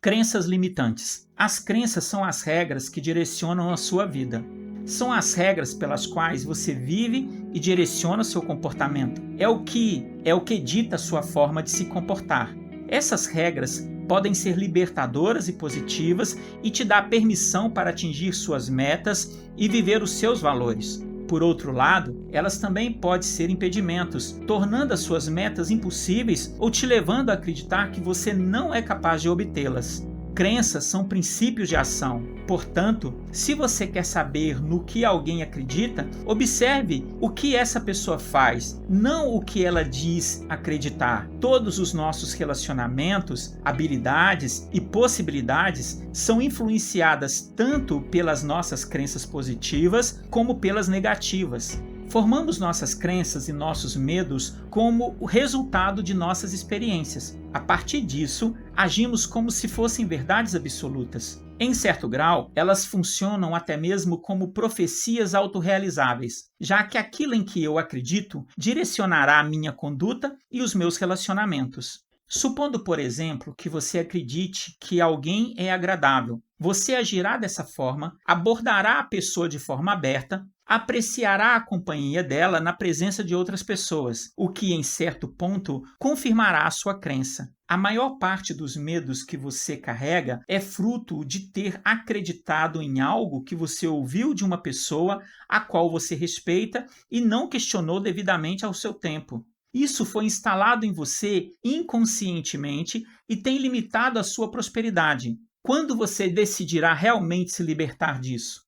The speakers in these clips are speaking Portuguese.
Crenças limitantes. As crenças são as regras que direcionam a sua vida. São as regras pelas quais você vive e direciona seu comportamento. É o que dita a sua forma de se comportar. Essas regras podem ser libertadoras e positivas e te dar permissão para atingir suas metas e viver os seus valores. Por outro lado, elas também podem ser impedimentos, tornando as suas metas impossíveis ou te levando a acreditar que você não é capaz de obtê-las. Crenças são princípios de ação. Portanto, se você quer saber no que alguém acredita, observe o que essa pessoa faz, não o que ela diz acreditar. Todos os nossos relacionamentos, habilidades e possibilidades são influenciadas tanto pelas nossas crenças positivas como pelas negativas. Formamos nossas crenças e nossos medos como o resultado de nossas experiências. A partir disso, agimos como se fossem verdades absolutas. Em certo grau, elas funcionam até mesmo como profecias autorrealizáveis, já que aquilo em que eu acredito direcionará a minha conduta e os meus relacionamentos. Supondo, por exemplo, que você acredite que alguém é agradável, você agirá dessa forma, abordará a pessoa de forma aberta, apreciará a companhia dela na presença de outras pessoas, o que, em certo ponto, confirmará a sua crença. A maior parte dos medos que você carrega é fruto de ter acreditado em algo que você ouviu de uma pessoa a qual você respeita e não questionou devidamente ao seu tempo. Isso foi instalado em você inconscientemente e tem limitado a sua prosperidade. Quando você decidirá realmente se libertar disso?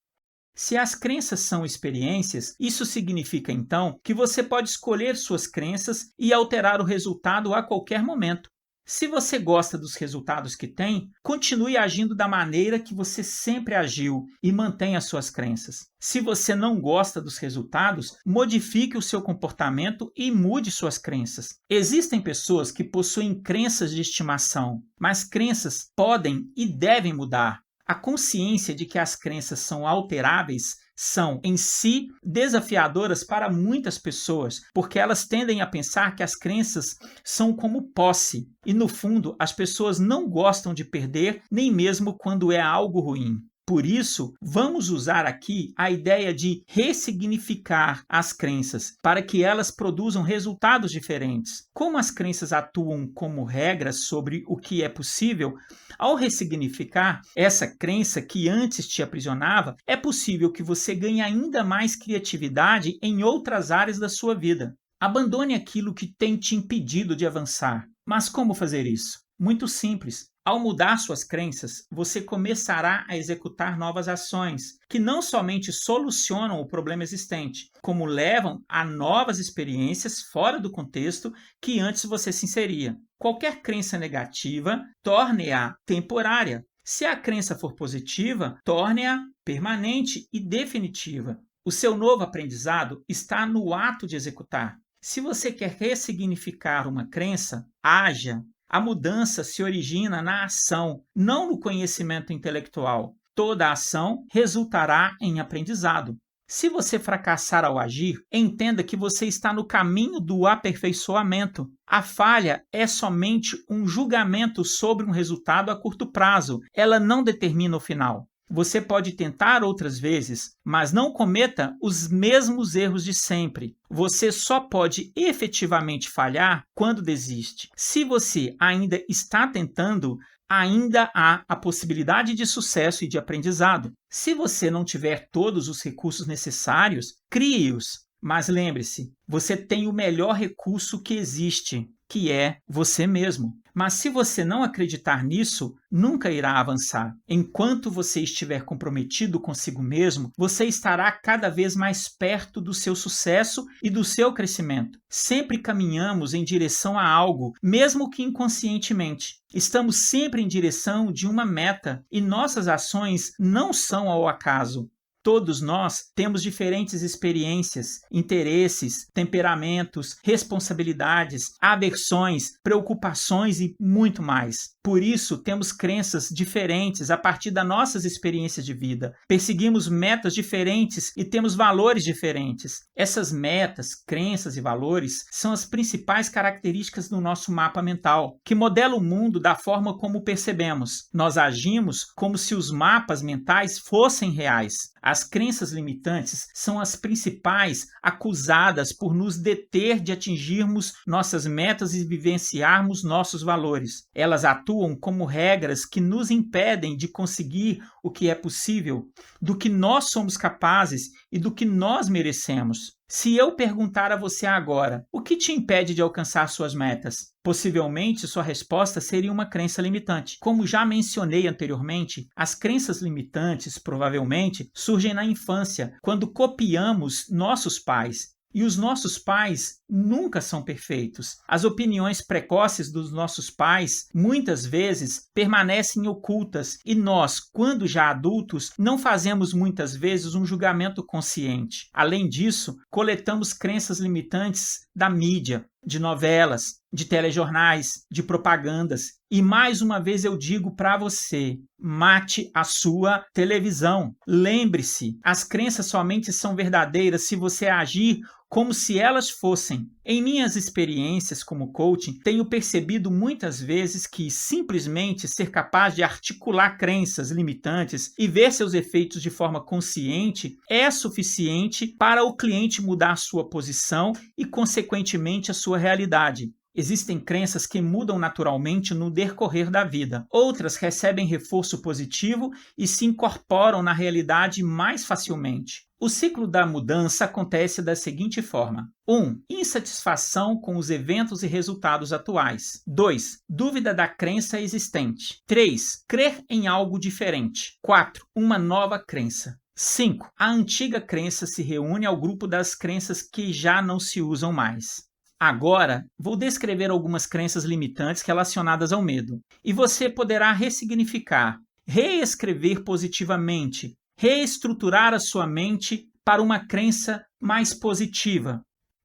Se as crenças são experiências, isso significa então que você pode escolher suas crenças e alterar o resultado a qualquer momento. Se você gosta dos resultados que tem, continue agindo da maneira que você sempre agiu e mantenha suas crenças. Se você não gosta dos resultados, modifique o seu comportamento e mude suas crenças. Existem pessoas que possuem crenças de estimação, mas crenças podem e devem mudar. A consciência de que as crenças são alteráveis são, em si, desafiadoras para muitas pessoas, porque elas tendem a pensar que as crenças são como posse, e no fundo as pessoas não gostam de perder, nem mesmo quando é algo ruim. Por isso, vamos usar aqui a ideia de ressignificar as crenças para que elas produzam resultados diferentes. Como as crenças atuam como regras sobre o que é possível, ao ressignificar essa crença que antes te aprisionava, é possível que você ganhe ainda mais criatividade em outras áreas da sua vida. Abandone aquilo que tem te impedido de avançar. Mas como fazer isso? Muito simples. Ao mudar suas crenças, você começará a executar novas ações, que não somente solucionam o problema existente, como levam a novas experiências fora do contexto que antes você se inseria. Qualquer crença negativa, torne-a temporária. Se a crença for positiva, torne-a permanente e definitiva. O seu novo aprendizado está no ato de executar. Se você quer ressignificar uma crença, haja. A mudança se origina na ação, não no conhecimento intelectual. Toda ação resultará em aprendizado. Se você fracassar ao agir, entenda que você está no caminho do aperfeiçoamento. A falha é somente um julgamento sobre um resultado a curto prazo. Ela não determina o final. Você pode tentar outras vezes, mas não cometa os mesmos erros de sempre. Você só pode efetivamente falhar quando desiste. Se você ainda está tentando, ainda há a possibilidade de sucesso e de aprendizado. Se você não tiver todos os recursos necessários, crie-os. Mas lembre-se, você tem o melhor recurso que existe, que é você mesmo. Mas se você não acreditar nisso, nunca irá avançar. Enquanto você estiver comprometido consigo mesmo, você estará cada vez mais perto do seu sucesso e do seu crescimento. Sempre caminhamos em direção a algo, mesmo que inconscientemente. Estamos sempre em direção de uma meta e nossas ações não são ao acaso. Todos nós temos diferentes experiências, interesses, temperamentos, responsabilidades, aversões, preocupações e muito mais. Por isso, temos crenças diferentes a partir das nossas experiências de vida. Perseguimos metas diferentes e temos valores diferentes. Essas metas, crenças e valores são as principais características do nosso mapa mental, que modela o mundo da forma como percebemos. Nós agimos como se os mapas mentais fossem reais. As crenças limitantes são as principais acusadas por nos deter de atingirmos nossas metas e vivenciarmos nossos valores. Elas atuam como regras que nos impedem de conseguir o que é possível, do que nós somos capazes e do que nós merecemos. Se eu perguntar a você agora, o que te impede de alcançar suas metas? Possivelmente, sua resposta seria uma crença limitante. Como já mencionei anteriormente, as crenças limitantes, provavelmente, surgem na infância, quando copiamos nossos pais. E os nossos pais nunca são perfeitos. As opiniões precoces dos nossos pais, muitas vezes, permanecem ocultas e nós, quando já adultos, não fazemos muitas vezes um julgamento consciente. Além disso, coletamos crenças limitantes da mídia, de novelas, de telejornais, de propagandas. E mais uma vez eu digo para você, mate a sua televisão. Lembre-se, as crenças somente são verdadeiras se você agir como se elas fossem. Em minhas experiências como coaching, tenho percebido muitas vezes que simplesmente ser capaz de articular crenças limitantes e ver seus efeitos de forma consciente é suficiente para o cliente mudar sua posição e, consequentemente, a sua realidade. Existem crenças que mudam naturalmente no decorrer da vida. Outras recebem reforço positivo e se incorporam na realidade mais facilmente. O ciclo da mudança acontece da seguinte forma: 1. Insatisfação com os eventos e resultados atuais. 2. Dúvida da crença existente. 3. Crer em algo diferente. 4. Uma nova crença. 5. A antiga crença se reúne ao grupo das crenças que já não se usam mais. Agora, vou descrever algumas crenças limitantes relacionadas ao medo. E você poderá ressignificar, reescrever positivamente, reestruturar a sua mente para uma crença mais positiva.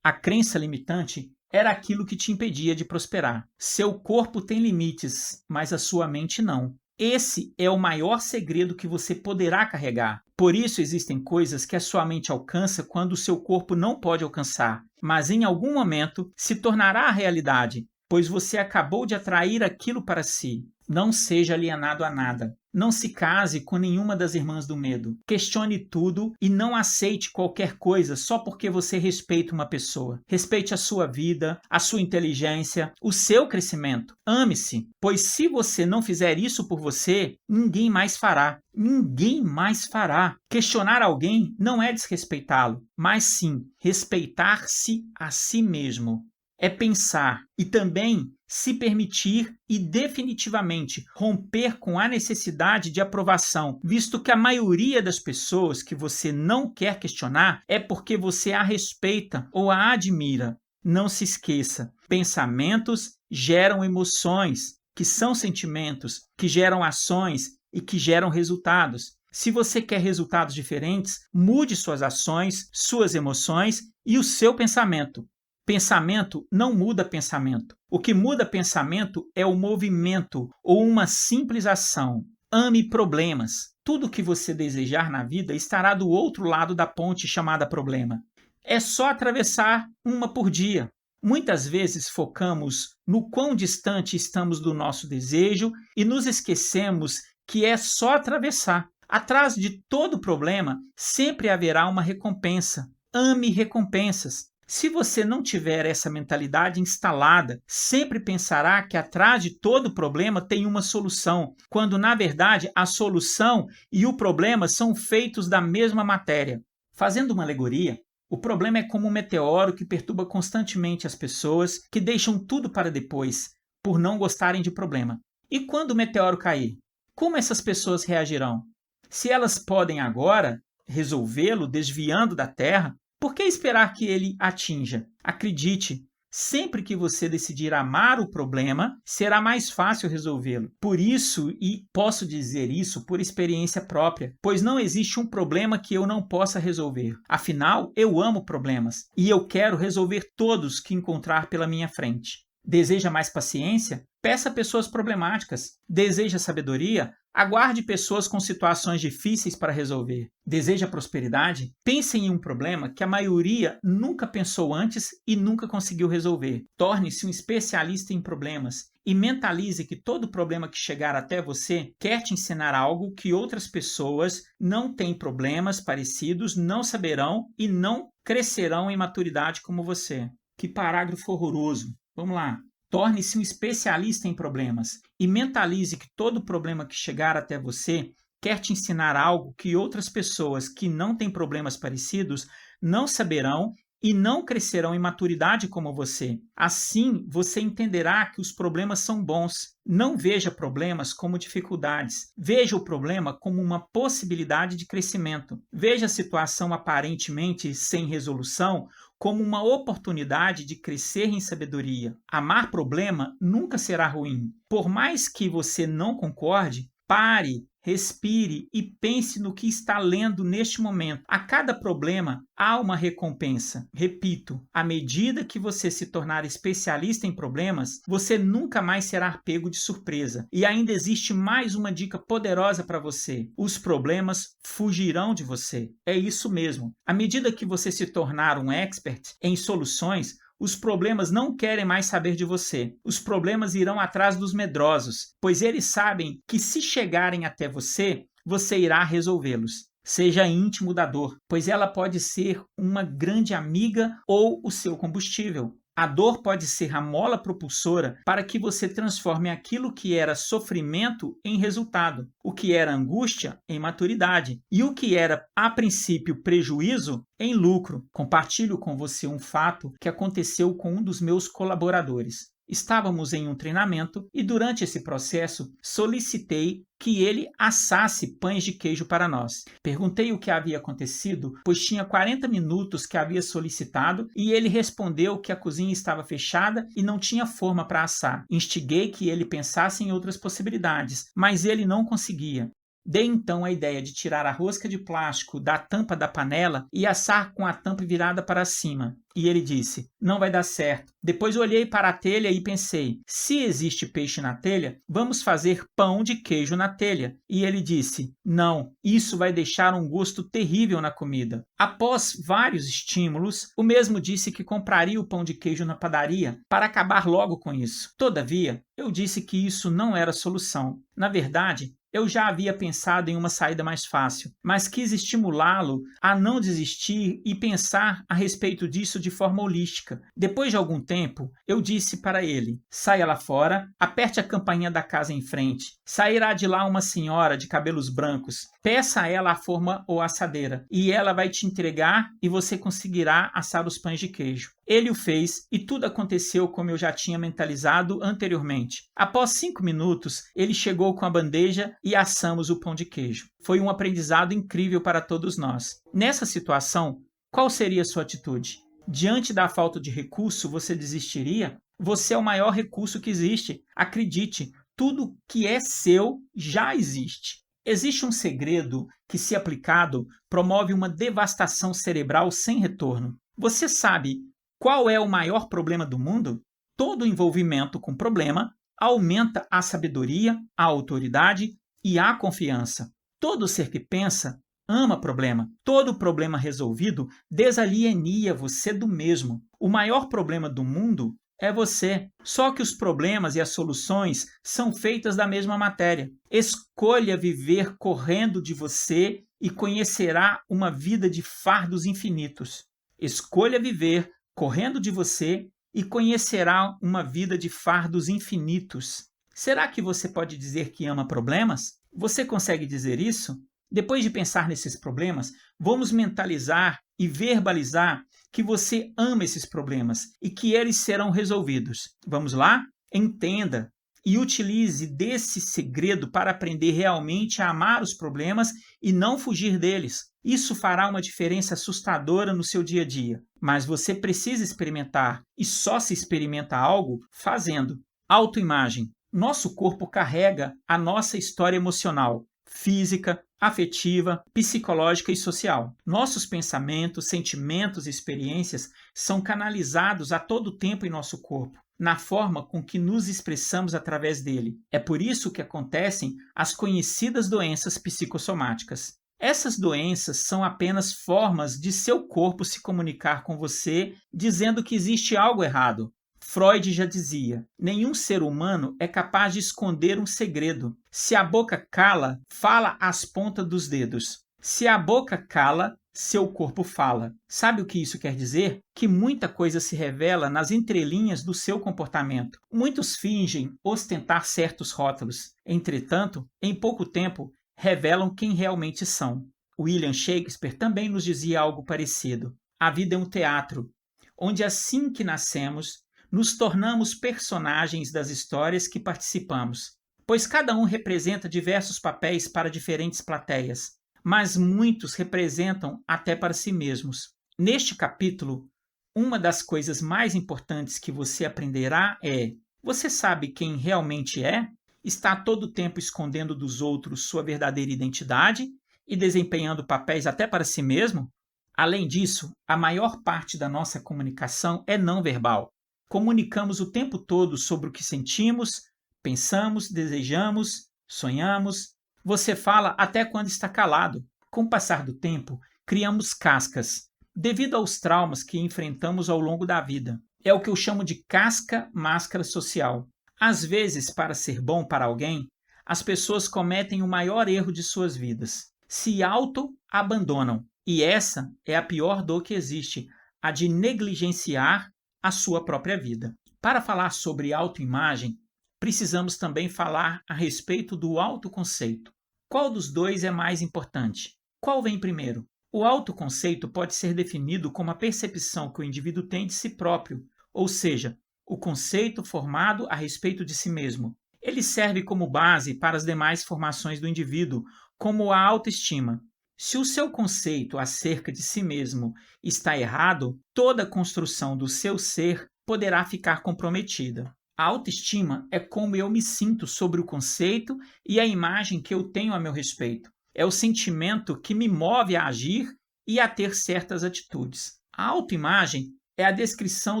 A crença limitante era aquilo que te impedia de prosperar. Seu corpo tem limites, mas a sua mente não. Esse é o maior segredo que você poderá carregar. Por isso existem coisas que a sua mente alcança quando o seu corpo não pode alcançar, mas em algum momento se tornará a realidade, pois você acabou de atrair aquilo para si. Não seja alienado a nada. Não se case com nenhuma das irmãs do medo. Questione tudo e não aceite qualquer coisa só porque você respeita uma pessoa. Respeite a sua vida, a sua inteligência, o seu crescimento. Ame-se, pois se você não fizer isso por você, ninguém mais fará. Ninguém mais fará. Questionar alguém não é desrespeitá-lo, mas sim respeitar-se a si mesmo. É pensar e também se permitir e definitivamente romper com a necessidade de aprovação, visto que a maioria das pessoas que você não quer questionar é porque você a respeita ou a admira. Não se esqueça, pensamentos geram emoções, que são sentimentos, que geram ações e que geram resultados. Se você quer resultados diferentes, mude suas ações, suas emoções e o seu pensamento. Pensamento não muda pensamento. O que muda pensamento é o movimento ou uma simples ação. Ame problemas. Tudo o que você desejar na vida estará do outro lado da ponte chamada problema. É só atravessar uma por dia. Muitas vezes focamos no quão distante estamos do nosso desejo e nos esquecemos que é só atravessar. Atrás de todo problema sempre haverá uma recompensa. Ame recompensas. Se você não tiver essa mentalidade instalada, sempre pensará que atrás de todo problema tem uma solução, quando na verdade a solução e o problema são feitos da mesma matéria. Fazendo uma alegoria, o problema é como um meteoro que perturba constantemente as pessoas, que deixam tudo para depois, por não gostarem de problema. E quando o meteoro cair, como essas pessoas reagirão? Se elas podem agora resolvê-lo desviando da Terra, por que esperar que ele atinja? Acredite, Sempre que você decidir amar o problema, será mais fácil resolvê-lo. Por isso, e posso dizer isso por experiência própria, pois não existe um problema que eu não possa resolver. Afinal, eu amo problemas e eu quero resolver todos que encontrar pela minha frente. Deseja mais paciência? Peça pessoas problemáticas. Deseja sabedoria? Aguarde pessoas com situações difíceis para resolver. Deseja prosperidade? Pense em um problema que a maioria nunca pensou antes e nunca conseguiu resolver. Torne-se um especialista em problemas e mentalize que todo problema que chegar até você quer te ensinar algo que outras pessoas não têm problemas parecidos, não saberão e não crescerão em maturidade como você. Que parágrafo horroroso. Vamos lá. Torne-se um especialista em problemas e mentalize que todo problema que chegar até você quer te ensinar algo que outras pessoas que não têm problemas parecidos não saberão e não crescerão em maturidade como você. Assim, você entenderá que os problemas são bons. Não veja problemas como dificuldades. Veja o problema como uma possibilidade de crescimento. Veja a situação aparentemente sem resolução como uma oportunidade de crescer em sabedoria. Amar problema nunca será ruim. Por mais que você não concorde, pare, respire e pense no que está lendo neste momento. A cada problema há uma recompensa. Repito, à medida que você se tornar especialista em problemas, você nunca mais será pego de surpresa. E ainda existe mais uma dica poderosa para você. Os problemas fugirão de você. É isso mesmo. À medida que você se tornar um expert em soluções, os problemas não querem mais saber de você. Os problemas irão atrás dos medrosos, pois eles sabem que se chegarem até você, você irá resolvê-los. Seja íntimo da dor, pois ela pode ser uma grande amiga ou o seu combustível. A dor pode ser a mola propulsora para que você transforme aquilo que era sofrimento em resultado, o que era angústia em maturidade e o que era, a princípio, prejuízo em lucro. Compartilho com você um fato que aconteceu com um dos meus colaboradores. Estávamos em um treinamento e durante esse processo solicitei que ele assasse pães de queijo para nós. Perguntei o que havia acontecido, pois tinha 40 minutos que havia solicitado e ele respondeu que a cozinha estava fechada e não tinha forma para assar. Instiguei que ele pensasse em outras possibilidades, mas ele não conseguia. Dei então a ideia de tirar a rosca de plástico da tampa da panela e assar com a tampa virada para cima. E ele disse, não vai dar certo. Depois olhei para a telha e pensei, se existe peixe na telha, vamos fazer pão de queijo na telha. E ele disse, não, isso vai deixar um gosto terrível na comida. Após vários estímulos, o mesmo disse que compraria o pão de queijo na padaria para acabar logo com isso. Todavia, eu disse que isso não era solução. Na verdade, eu já havia pensado em uma saída mais fácil, mas quis estimulá-lo a não desistir e pensar a respeito disso de forma holística. Depois de algum tempo, eu disse para ele, saia lá fora, aperte a campainha da casa em frente. Sairá de lá uma senhora de cabelos brancos. Peça a ela a forma ou a assadeira, e ela vai te entregar e você conseguirá assar os pães de queijo. Ele o fez e tudo aconteceu como eu já tinha mentalizado anteriormente. Após 5 minutos, ele chegou com a bandeja e assamos o pão de queijo. Foi um aprendizado incrível para todos nós. Nessa situação, qual seria a sua atitude? Diante da falta de recurso, você desistiria? Você é o maior recurso que existe. Acredite, tudo que é seu já existe. Existe um segredo que, se aplicado, promove uma devastação cerebral sem retorno. Você sabe qual é o maior problema do mundo? Todo envolvimento com problema aumenta a sabedoria, a autoridade e a confiança. Todo ser que pensa ama problema. Todo problema resolvido desalienia você do mesmo. O maior problema do mundo é você. Só que os problemas e as soluções são feitas da mesma matéria. Escolha viver correndo de você e conhecerá uma vida de fardos infinitos. Escolha viver correndo de você e conhecerá uma vida de fardos infinitos. Será que você pode dizer que ama problemas? Você consegue dizer isso? Depois de pensar nesses problemas, vamos mentalizar e verbalizar que você ama esses problemas e que eles serão resolvidos. Vamos lá? Entenda e utilize desse segredo para aprender realmente a amar os problemas e não fugir deles. Isso fará uma diferença assustadora no seu dia a dia, mas você precisa experimentar e só se experimenta algo fazendo. Autoimagem. Nosso corpo carrega a nossa história emocional, física, afetiva, psicológica e social. Nossos pensamentos, sentimentos e experiências são canalizados a todo tempo em nosso corpo, na forma com que nos expressamos através dele. É por isso que acontecem as conhecidas doenças psicossomáticas. Essas doenças são apenas formas de seu corpo se comunicar com você, dizendo que existe algo errado. Freud já dizia: nenhum ser humano é capaz de esconder um segredo. Se a boca cala, fala às pontas dos dedos. Se a boca cala, seu corpo fala. Sabe o que isso quer dizer? Que muita coisa se revela nas entrelinhas do seu comportamento. Muitos fingem ostentar certos rótulos. Entretanto, em pouco tempo, revelam quem realmente são. William Shakespeare também nos dizia algo parecido. A vida é um teatro, onde assim que nascemos, nos tornamos personagens das histórias que participamos, pois cada um representa diversos papéis para diferentes plateias, mas muitos representam até para si mesmos. Neste capítulo, uma das coisas mais importantes que você aprenderá é: você sabe quem realmente é? Está todo o tempo escondendo dos outros sua verdadeira identidade e desempenhando papéis até para si mesmo? Além disso, a maior parte da nossa comunicação é não verbal. Comunicamos o tempo todo sobre o que sentimos, pensamos, desejamos, sonhamos. Você fala até quando está calado. Com o passar do tempo, criamos cascas, devido aos traumas que enfrentamos ao longo da vida. É o que eu chamo de casca-máscara social. Às vezes, para ser bom para alguém, as pessoas cometem o maior erro de suas vidas. Se auto-abandonam. E essa é a pior dor que existe, a de negligenciar a sua própria vida. Para falar sobre autoimagem, precisamos também falar a respeito do autoconceito. Qual dos dois é mais importante? Qual vem primeiro? O autoconceito pode ser definido como a percepção que o indivíduo tem de si próprio, ou seja, o conceito formado a respeito de si mesmo. Ele serve como base para as demais formações do indivíduo, como a autoestima. Se o seu conceito acerca de si mesmo está errado, toda a construção do seu ser poderá ficar comprometida. A autoestima é como eu me sinto sobre o conceito e a imagem que eu tenho a meu respeito. É o sentimento que me move a agir e a ter certas atitudes. A autoimagem é a descrição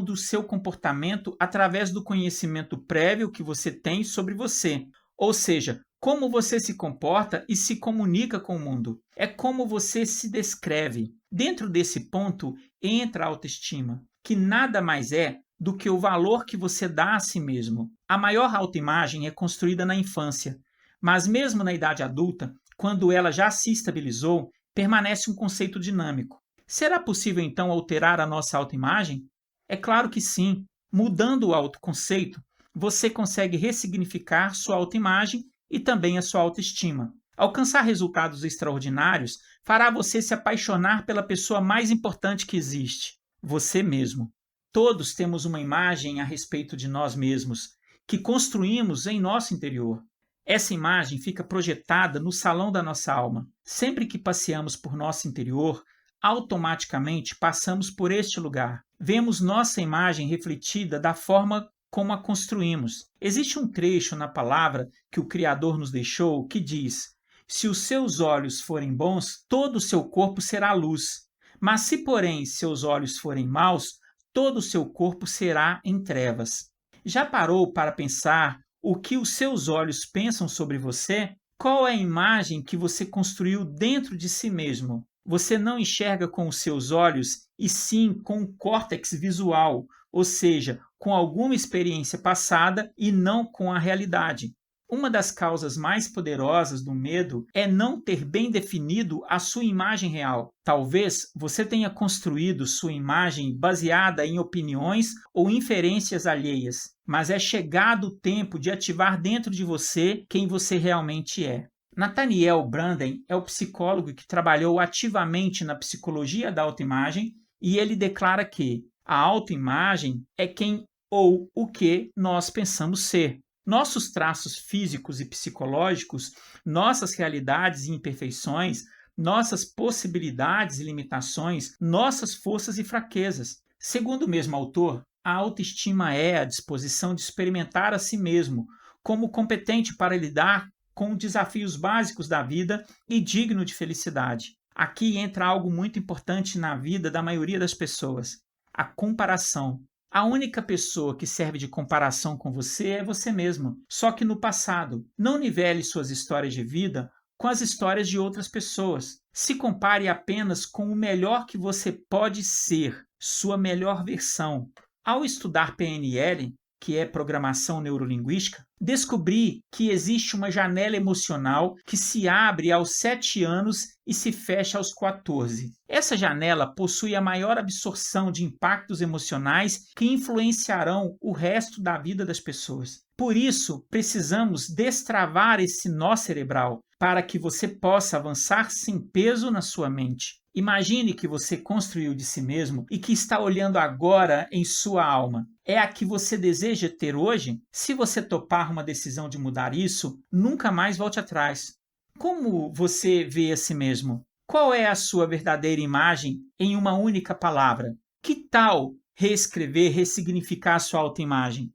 do seu comportamento através do conhecimento prévio que você tem sobre você, ou seja, como você se comporta e se comunica com o mundo. É como você se descreve. Dentro desse ponto entra a autoestima, que nada mais é do que o valor que você dá a si mesmo. A maior autoimagem é construída na infância, mas mesmo na idade adulta, quando ela já se estabilizou, permanece um conceito dinâmico. Será possível então alterar a nossa autoimagem? É claro que sim. Mudando o autoconceito, você consegue ressignificar sua autoimagem e também a sua autoestima. Alcançar resultados extraordinários fará você se apaixonar pela pessoa mais importante que existe, você mesmo. Todos temos uma imagem a respeito de nós mesmos, que construímos em nosso interior. Essa imagem fica projetada no salão da nossa alma. Sempre que passeamos por nosso interior, automaticamente passamos por este lugar. Vemos nossa imagem refletida da forma como a construímos. Existe um trecho na palavra que o Criador nos deixou que diz: se os seus olhos forem bons, todo o seu corpo será luz. Mas se, porém, seus olhos forem maus, todo o seu corpo será em trevas. Já parou para pensar o que os seus olhos pensam sobre você? Qual é a imagem que você construiu dentro de si mesmo? Você não enxerga com os seus olhos, e sim com o córtex visual, ou seja, com alguma experiência passada e não com a realidade. Uma das causas mais poderosas do medo é não ter bem definido a sua imagem real. Talvez você tenha construído sua imagem baseada em opiniões ou inferências alheias, mas é chegado o tempo de ativar dentro de você quem você realmente é. Nathaniel Branden é o psicólogo que trabalhou ativamente na psicologia da autoimagem e ele declara que a autoimagem é quem ou o que nós pensamos ser. nossos traços físicos e psicológicos, nossas realidades e imperfeições, nossas possibilidades e limitações, nossas forças e fraquezas. Segundo o mesmo autor, a autoestima é a disposição de experimentar a si mesmo como competente para lidar com desafios básicos da vida e digno de felicidade. Aqui entra algo muito importante na vida da maioria das pessoas: a comparação. A única pessoa que serve de comparação com você é você mesmo, só que no passado. Não nivele suas histórias de vida com as histórias de outras pessoas. Se compare apenas com o melhor que você pode ser, sua melhor versão. Ao estudar PNL, que é programação neurolinguística, descobri que existe uma janela emocional que se abre aos 7 anos e se fecha aos 14. Essa janela possui a maior absorção de impactos emocionais que influenciarão o resto da vida das pessoas. Por isso, precisamos destravar esse nó cerebral para que você possa avançar sem peso na sua mente. Imagine que você construiu de si mesmo e que está olhando agora em sua alma. É a que você deseja ter hoje? Se você topar uma decisão de mudar isso, nunca mais volte atrás. Como você vê a si mesmo? Qual é a sua verdadeira imagem em uma única palavra? Que tal reescrever, ressignificar a sua autoimagem?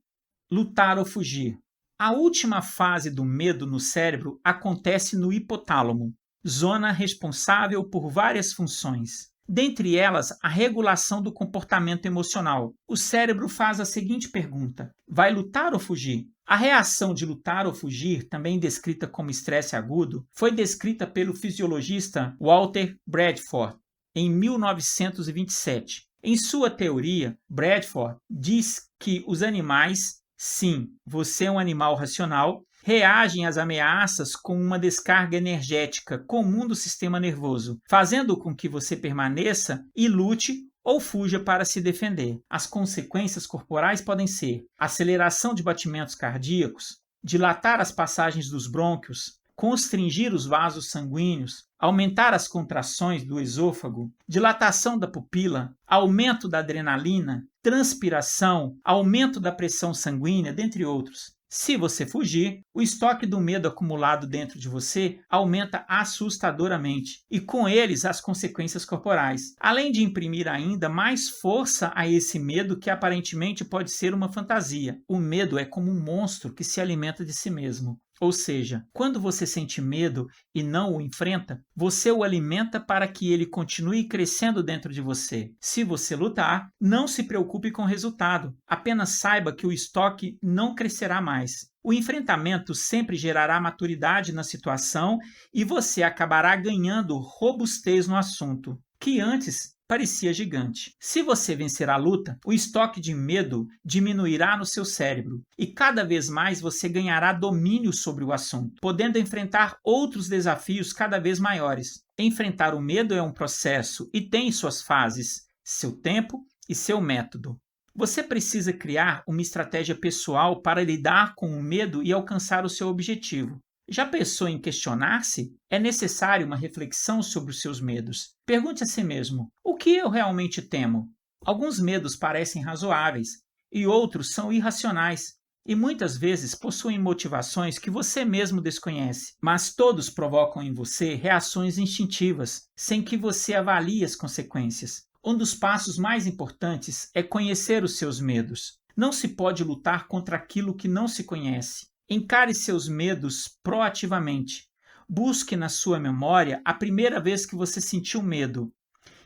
Lutar ou fugir. A última fase do medo no cérebro acontece no hipotálamo, zona responsável por várias funções. Dentre elas, a regulação do comportamento emocional. O cérebro faz a seguinte pergunta: vai lutar ou fugir? A reação de lutar ou fugir, também descrita como estresse agudo, foi descrita pelo fisiologista Walter Bradford em 1927. Em sua teoria, Bradford diz que os animais, sim, você é um animal racional, reagem às ameaças com uma descarga energética comum do sistema nervoso, fazendo com que você permaneça e lute ou fuja para se defender. As consequências corporais podem ser aceleração de batimentos cardíacos, dilatar as passagens dos brônquios, constringir os vasos sanguíneos, aumentar as contrações do esôfago, dilatação da pupila, aumento da adrenalina, transpiração, aumento da pressão sanguínea, dentre outros. Se você fugir, o estoque do medo acumulado dentro de você aumenta assustadoramente, e com eles as consequências corporais, além de imprimir ainda mais força a esse medo que aparentemente pode ser uma fantasia. O medo é como um monstro que se alimenta de si mesmo. Ou seja, quando você sente medo e não o enfrenta, você o alimenta para que ele continue crescendo dentro de você. Se você lutar, não se preocupe com o resultado. Apenas saiba que o estoque não crescerá mais. O enfrentamento sempre gerará maturidade na situação e você acabará ganhando robustez no assunto, que antes parecia gigante. Se você vencer a luta, o estoque de medo diminuirá no seu cérebro e cada vez mais você ganhará domínio sobre o assunto, podendo enfrentar outros desafios cada vez maiores. Enfrentar o medo é um processo e tem suas fases, seu tempo e seu método. Você precisa criar uma estratégia pessoal para lidar com o medo e alcançar o seu objetivo. Já pensou em questionar-se? É necessário uma reflexão sobre os seus medos. Pergunte a si mesmo: o que eu realmente temo? Alguns medos parecem razoáveis e outros são irracionais, e muitas vezes possuem motivações que você mesmo desconhece, mas todos provocam em você reações instintivas, sem que você avalie as consequências. Um dos passos mais importantes é conhecer os seus medos. Não se pode lutar contra aquilo que não se conhece. Encare seus medos proativamente. Busque na sua memória a primeira vez que você sentiu medo.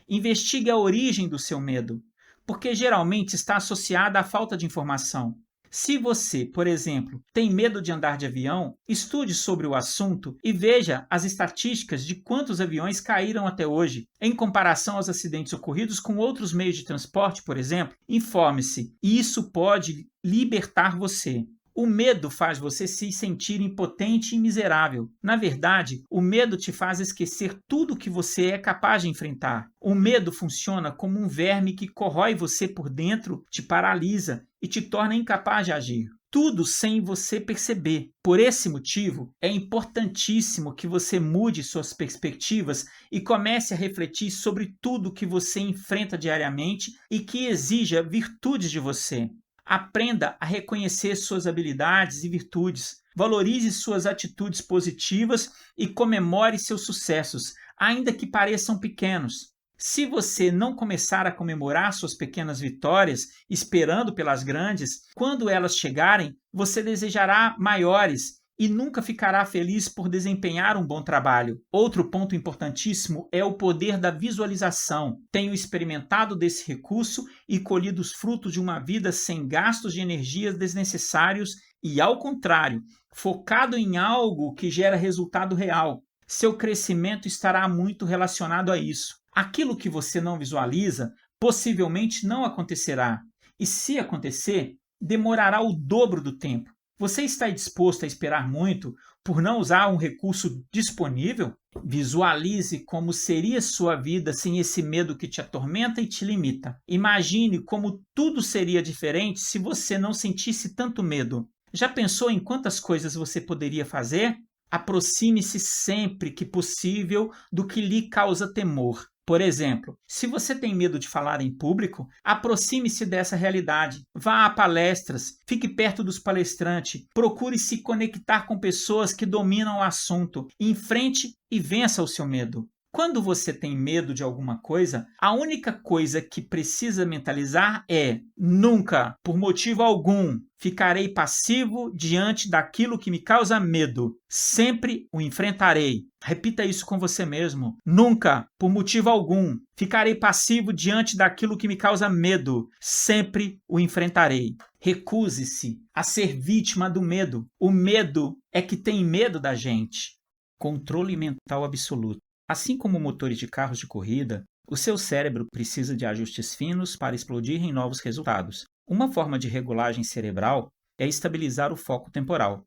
Investigue a origem do seu medo, porque geralmente está associada à falta de informação. Se você, por exemplo, tem medo de andar de avião, estude sobre o assunto e veja as estatísticas de quantos aviões caíram até hoje, em comparação aos acidentes ocorridos com outros meios de transporte, por exemplo. Informe-se, e isso pode libertar você. O medo faz você se sentir impotente e miserável. Na verdade, o medo te faz esquecer tudo que você é capaz de enfrentar. O medo funciona como um verme que corrói você por dentro, te paralisa e te torna incapaz de agir. Tudo sem você perceber. Por esse motivo, é importantíssimo que você mude suas perspectivas e comece a refletir sobre tudo que você enfrenta diariamente e que exija virtudes de você. Aprenda a reconhecer suas habilidades e virtudes. Valorize suas atitudes positivas e comemore seus sucessos, ainda que pareçam pequenos. Se você não começar a comemorar suas pequenas vitórias, esperando pelas grandes, quando elas chegarem, você desejará maiores e nunca ficará feliz por desempenhar um bom trabalho. Outro ponto importantíssimo é o poder da visualização. Tenho experimentado desse recurso e colhido os frutos de uma vida sem gastos de energias desnecessários e, ao contrário, focado em algo que gera resultado real. Seu crescimento estará muito relacionado a isso. Aquilo que você não visualiza possivelmente não acontecerá. E se acontecer, demorará o dobro do tempo. Você está disposto a esperar muito por não usar um recurso disponível? Visualize como seria sua vida sem esse medo que te atormenta e te limita. Imagine como tudo seria diferente se você não sentisse tanto medo. Já pensou em quantas coisas você poderia fazer? Aproxime-se sempre que possível do que lhe causa temor. Por exemplo, se você tem medo de falar em público, aproxime-se dessa realidade. Vá a palestras, fique perto dos palestrantes, procure se conectar com pessoas que dominam o assunto, enfrente e vença o seu medo. Quando você tem medo de alguma coisa, a única coisa que precisa mentalizar é: nunca, por motivo algum, ficarei passivo diante daquilo que me causa medo. Sempre o enfrentarei. Repita isso com você mesmo. Nunca, por motivo algum, ficarei passivo diante daquilo que me causa medo. Sempre o enfrentarei. Recuse-se a ser vítima do medo. O medo é que tem medo da gente. Controle mental absoluto. Assim como motores de carros de corrida, o seu cérebro precisa de ajustes finos para explodir em novos resultados. Uma forma de regulagem cerebral é estabilizar o foco temporal.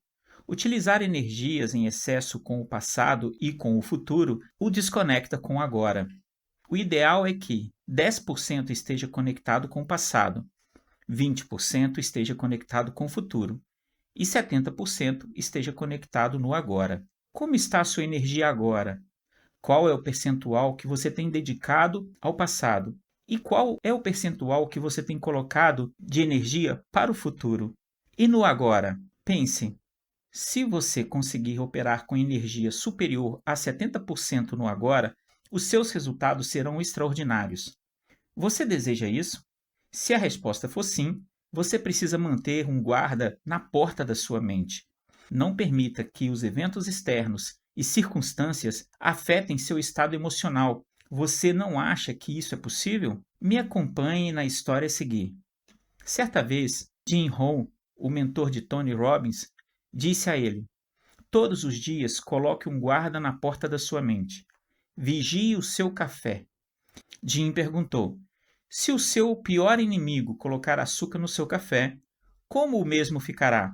Utilizar energias em excesso com o passado e com o futuro o desconecta com o agora. O ideal é que 10% esteja conectado com o passado, 20% esteja conectado com o futuro e 70% esteja conectado no agora. Como está a sua energia agora? Qual é o percentual que você tem dedicado ao passado? E qual é o percentual que você tem colocado de energia para o futuro? E no agora? Pense, se você conseguir operar com energia superior a 70% no agora, os seus resultados serão extraordinários. Você deseja isso? Se a resposta for sim, você precisa manter um guarda na porta da sua mente. Não permita que os eventos externos e circunstâncias afetem seu estado emocional. Você não acha que isso é possível? Me acompanhe na história a seguir. Certa vez, Jim Rohn, o mentor de Tony Robbins, disse a ele: todos os dias coloque um guarda na porta da sua mente. Vigie o seu café. Jim perguntou: se o seu pior inimigo colocar açúcar no seu café, como o mesmo ficará?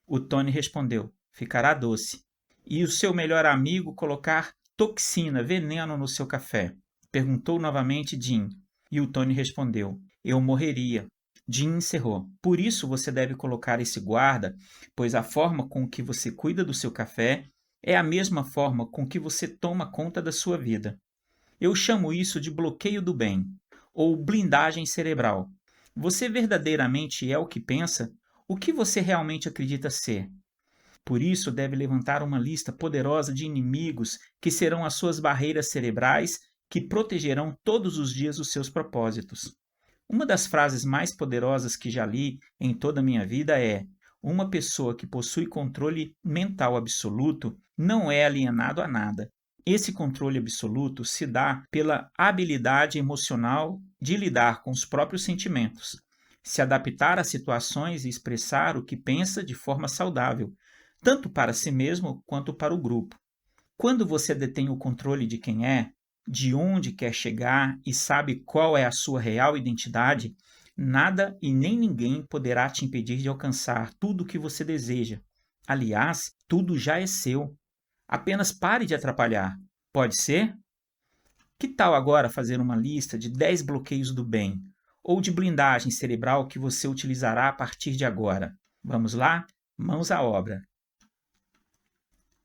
O Tony respondeu: ficará doce. E o seu melhor amigo colocar toxina, veneno no seu café? Perguntou novamente Jim. E o Tony respondeu: eu morreria. Jim encerrou: por isso você deve colocar esse guarda, pois a forma com que você cuida do seu café é a mesma forma com que você toma conta da sua vida. Eu chamo isso de bloqueio do bem, ou blindagem cerebral. Você verdadeiramente é o que pensa? O que você realmente acredita ser? Por isso, deve levantar uma lista poderosa de inimigos que serão as suas barreiras cerebrais que protegerão todos os dias os seus propósitos. Uma das frases mais poderosas que já li em toda a minha vida é: uma pessoa que possui controle mental absoluto não é alienado a nada. Esse controle absoluto se dá pela habilidade emocional de lidar com os próprios sentimentos, se adaptar a situações e expressar o que pensa de forma saudável, tanto para si mesmo quanto para o grupo. Quando você detém o controle de quem é, de onde quer chegar e sabe qual é a sua real identidade, nada e nem ninguém poderá te impedir de alcançar tudo o que você deseja. Aliás, tudo já é seu. Apenas pare de atrapalhar. Pode ser? Que tal agora fazer uma lista de 10 bloqueios do bem, ou de blindagem cerebral que você utilizará a partir de agora? Vamos lá? Mãos à obra.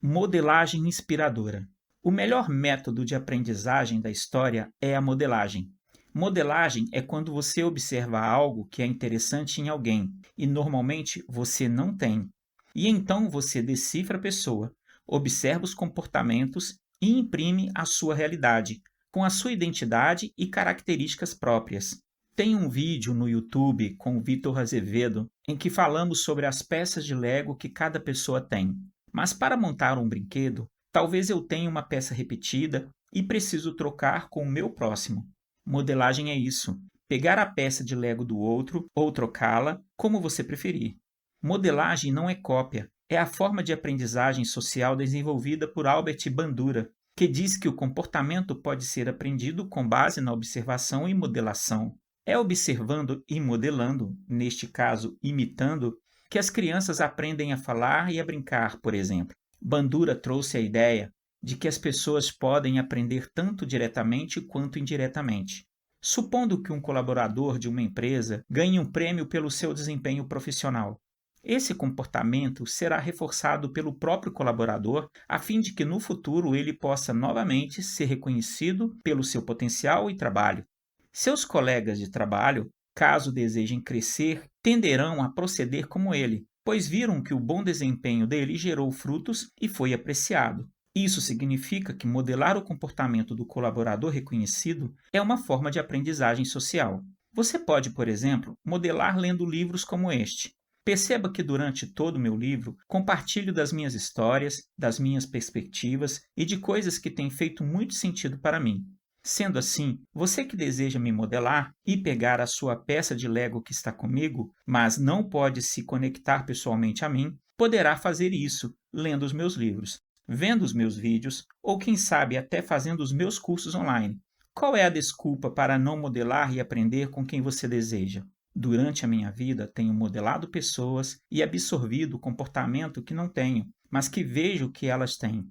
Modelagem inspiradora. O melhor método de aprendizagem da história é a modelagem. Modelagem é quando você observa algo que é interessante em alguém e normalmente você não tem. E então você decifra a pessoa, observa os comportamentos e imprime a sua realidade, com a sua identidade e características próprias. Tem um vídeo no YouTube com o Vitor Azevedo em que falamos sobre as peças de Lego que cada pessoa tem. Mas para montar um brinquedo, talvez eu tenha uma peça repetida e preciso trocar com o meu próximo. Modelagem é isso: pegar a peça de Lego do outro ou trocá-la, como você preferir. Modelagem não é cópia, é a forma de aprendizagem social desenvolvida por Albert Bandura, que diz que o comportamento pode ser aprendido com base na observação e modelação. É observando e modelando, neste caso imitando, que as crianças aprendem a falar e a brincar, por exemplo. Bandura trouxe a ideia de que as pessoas podem aprender tanto diretamente quanto indiretamente. Supondo que um colaborador de uma empresa ganhe um prêmio pelo seu desempenho profissional, esse comportamento será reforçado pelo próprio colaborador a fim de que no futuro ele possa novamente ser reconhecido pelo seu potencial e trabalho. Seus colegas de trabalho, caso desejem crescer, tenderão a proceder como ele, pois viram que o bom desempenho dele gerou frutos e foi apreciado. Isso significa que modelar o comportamento do colaborador reconhecido é uma forma de aprendizagem social. Você pode, por exemplo, modelar lendo livros como este. Perceba que durante todo o meu livro compartilho das minhas histórias, das minhas perspectivas e de coisas que têm feito muito sentido para mim. Sendo assim, você que deseja me modelar e pegar a sua peça de Lego que está comigo, mas não pode se conectar pessoalmente a mim, poderá fazer isso lendo os meus livros, vendo os meus vídeos ou, quem sabe, até fazendo os meus cursos online. Qual é a desculpa para não modelar e aprender com quem você deseja? Durante a minha vida, tenho modelado pessoas e absorvido o comportamento que não tenho, mas que vejo que elas têm.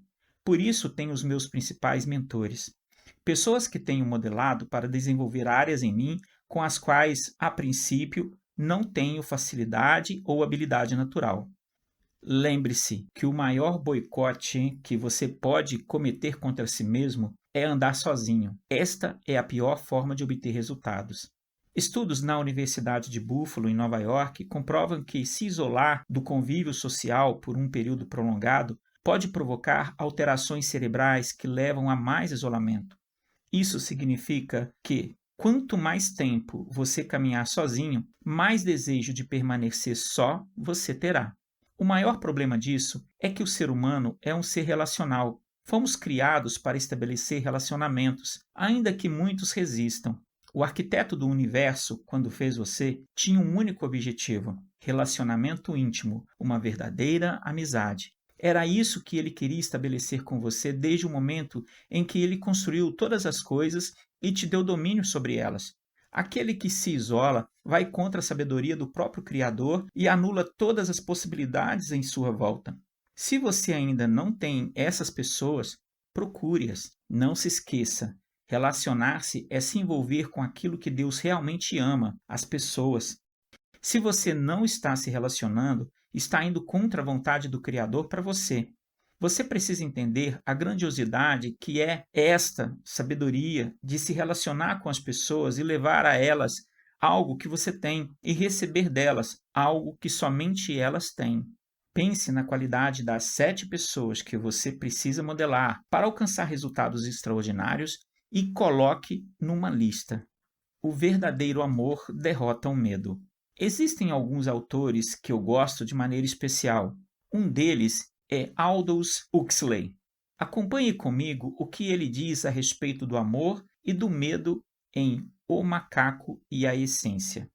Por isso, tenho os meus principais mentores. Pessoas que tenho modelado para desenvolver áreas em mim com as quais, a princípio, não tenho facilidade ou habilidade natural. Lembre-se que o maior boicote que você pode cometer contra si mesmo é andar sozinho. Esta é a pior forma de obter resultados. Estudos na Universidade de Buffalo, em Nova York, comprovam que se isolar do convívio social por um período prolongado pode provocar alterações cerebrais que levam a mais isolamento. Isso significa que, quanto mais tempo você caminhar sozinho, mais desejo de permanecer só você terá. O maior problema disso é que o ser humano é um ser relacional. Fomos criados para estabelecer relacionamentos, ainda que muitos resistam. O arquiteto do universo, quando fez você, tinha um único objetivo: relacionamento íntimo, uma verdadeira amizade. Era isso que ele queria estabelecer com você desde o momento em que ele construiu todas as coisas e te deu domínio sobre elas. Aquele que se isola vai contra a sabedoria do próprio Criador e anula todas as possibilidades em sua volta. Se você ainda não tem essas pessoas, procure-as. Não se esqueça: relacionar-se é se envolver com aquilo que Deus realmente ama, as pessoas. Se você não está se relacionando, está indo contra a vontade do Criador para você. Você precisa entender a grandiosidade que é esta sabedoria de se relacionar com as pessoas e levar a elas algo que você tem e receber delas algo que somente elas têm. Pense na qualidade das 7 pessoas que você precisa modelar para alcançar resultados extraordinários e coloque numa lista. O verdadeiro amor derrota o medo. Existem alguns autores que eu gosto de maneira especial. Um deles é Aldous Huxley. Acompanhe comigo o que ele diz a respeito do amor e do medo em O Macaco e a Essência.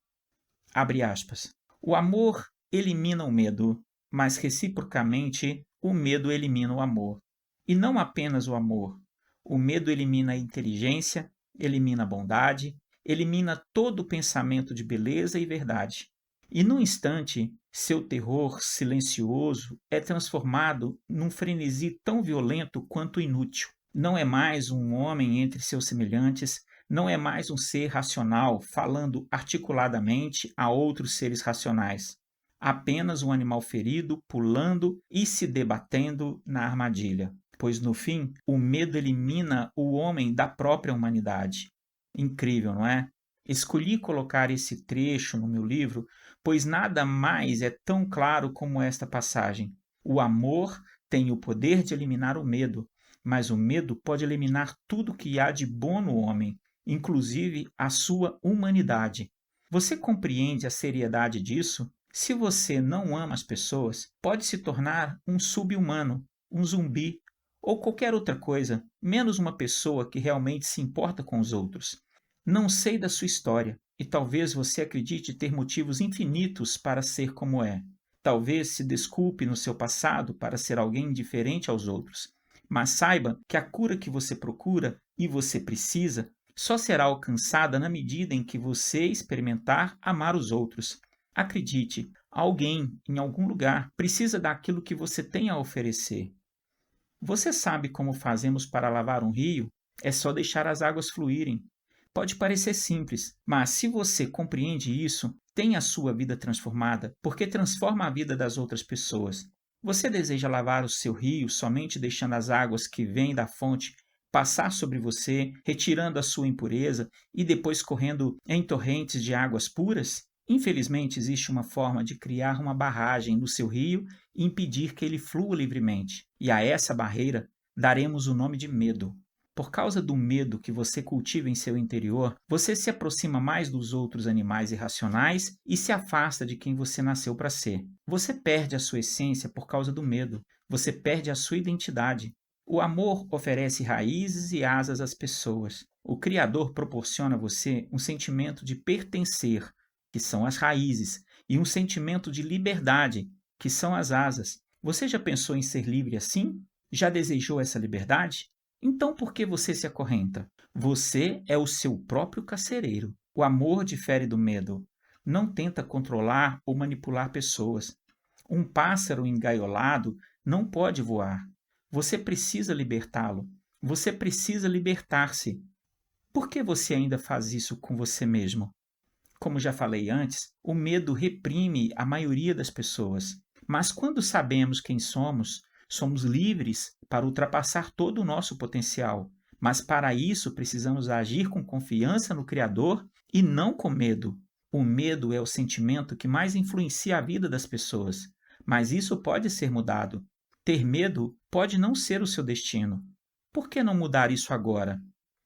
Abre aspas. O amor elimina o medo, mas reciprocamente o medo elimina o amor. E não apenas o amor. O medo elimina a inteligência, elimina a bondade, elimina todo o pensamento de beleza e verdade. E num instante, seu terror silencioso é transformado num frenesi tão violento quanto inútil. Não é mais um homem entre seus semelhantes, não é mais um ser racional falando articuladamente a outros seres racionais. Apenas um animal ferido, pulando e se debatendo na armadilha. Pois no fim, o medo elimina o homem da própria humanidade. Incrível, não é? Escolhi colocar esse trecho no meu livro, pois nada mais é tão claro como esta passagem. O amor tem o poder de eliminar o medo, mas o medo pode eliminar tudo que há de bom no homem, inclusive a sua humanidade. Você compreende a seriedade disso? Se você não ama as pessoas, pode se tornar um sub-humano, um zumbi ou qualquer outra coisa, menos uma pessoa que realmente se importa com os outros. Não sei da sua história, e talvez você acredite ter motivos infinitos para ser como é. Talvez se desculpe no seu passado para ser alguém diferente aos outros. Mas saiba que a cura que você procura e você precisa só será alcançada na medida em que você experimentar amar os outros. Acredite, alguém, em algum lugar, precisa daquilo que você tem a oferecer. Você sabe como fazemos para lavar um rio? É só deixar as águas fluírem. Pode parecer simples, mas se você compreende isso, tem a sua vida transformada, porque transforma a vida das outras pessoas. Você deseja lavar o seu rio somente deixando as águas que vêm da fonte passar sobre você, retirando a sua impureza e depois correndo em torrentes de águas puras? Infelizmente, existe uma forma de criar uma barragem no seu rio e impedir que ele flua livremente. E a essa barreira daremos o nome de medo. Por causa do medo que você cultiva em seu interior, você se aproxima mais dos outros animais irracionais e se afasta de quem você nasceu para ser. Você perde a sua essência por causa do medo. Você perde a sua identidade. O amor oferece raízes e asas às pessoas. O Criador proporciona a você um sentimento de pertencer, que são as raízes, e um sentimento de liberdade, que são as asas. Você já pensou em ser livre assim? Já desejou essa liberdade? Então por que você se acorrenta? Você é o seu próprio carcereiro. O amor difere do medo. Não tenta controlar ou manipular pessoas. Um pássaro engaiolado não pode voar. Você precisa libertá-lo. Você precisa libertar-se. Por que você ainda faz isso com você mesmo? Como já falei antes, o medo reprime a maioria das pessoas. Mas quando sabemos quem somos, somos livres para ultrapassar todo o nosso potencial. Mas para isso precisamos agir com confiança no Criador e não com medo. O medo é o sentimento que mais influencia a vida das pessoas. Mas isso pode ser mudado. Ter medo pode não ser o seu destino. Por que não mudar isso agora?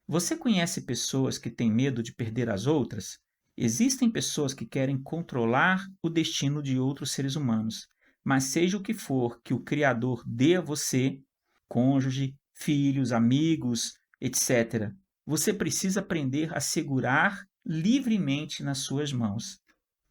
Você conhece pessoas que têm medo de perder as outras? Existem pessoas que querem controlar o destino de outros seres humanos, mas seja o que for que o Criador dê a você, cônjuge, filhos, amigos, etc., você precisa aprender a segurar livremente nas suas mãos.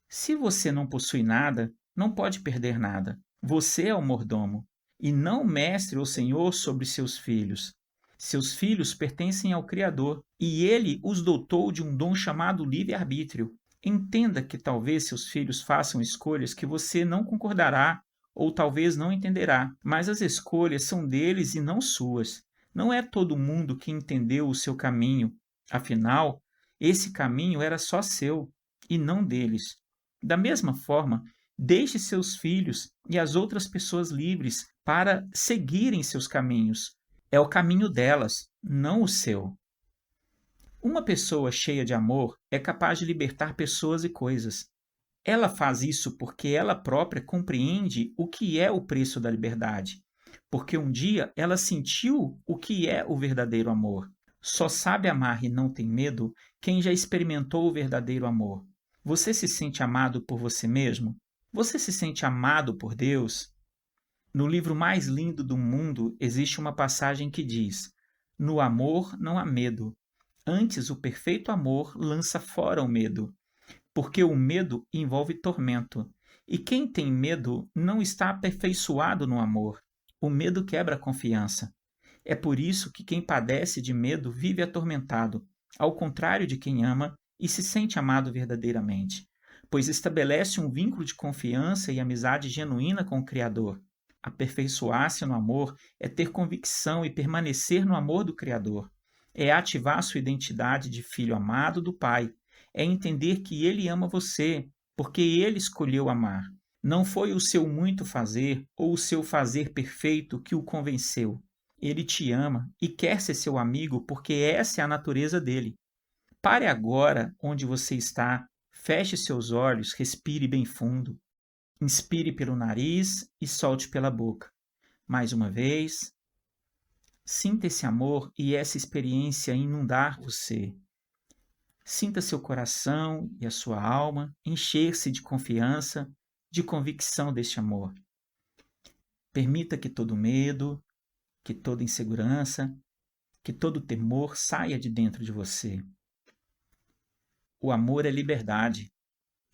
Se você não possui nada, não pode perder nada. Você é o mordomo, e não o mestre ou senhor sobre seus filhos. Seus filhos pertencem ao Criador, e ele os dotou de um dom chamado livre-arbítrio. Entenda que talvez seus filhos façam escolhas que você não concordará ou talvez não entenderá, mas as escolhas são deles e não suas. Não é todo mundo que entendeu o seu caminho. Afinal, esse caminho era só seu e não deles. Da mesma forma, deixe seus filhos e as outras pessoas livres para seguirem seus caminhos. É o caminho delas, não o seu. Uma pessoa cheia de amor é capaz de libertar pessoas e coisas. Ela faz isso porque ela própria compreende o que é o preço da liberdade. Porque um dia ela sentiu o que é o verdadeiro amor. Só sabe amar e não tem medo quem já experimentou o verdadeiro amor. Você se sente amado por você mesmo? Você se sente amado por Deus? No livro mais lindo do mundo existe uma passagem que diz: no amor não há medo. Antes, o perfeito amor lança fora o medo, porque o medo envolve tormento. E quem tem medo não está aperfeiçoado no amor. O medo quebra a confiança. É por isso que quem padece de medo vive atormentado, ao contrário de quem ama e se sente amado verdadeiramente, pois estabelece um vínculo de confiança e amizade genuína com o Criador. Aperfeiçoar-se no amor é ter convicção e permanecer no amor do Criador. É ativar sua identidade de filho amado do Pai. É entender que Ele ama você, porque Ele escolheu amar. Não foi o seu muito fazer ou o seu fazer perfeito que o convenceu. Ele te ama e quer ser seu amigo porque essa é a natureza dele. Pare agora onde você está, feche seus olhos, respire bem fundo. Inspire pelo nariz e solte pela boca. Mais uma vez. Sinta esse amor e essa experiência inundar você. Sinta seu coração e a sua alma encher-se de confiança, de convicção deste amor. Permita que todo medo, que toda insegurança, que todo temor saia de dentro de você. O amor é liberdade.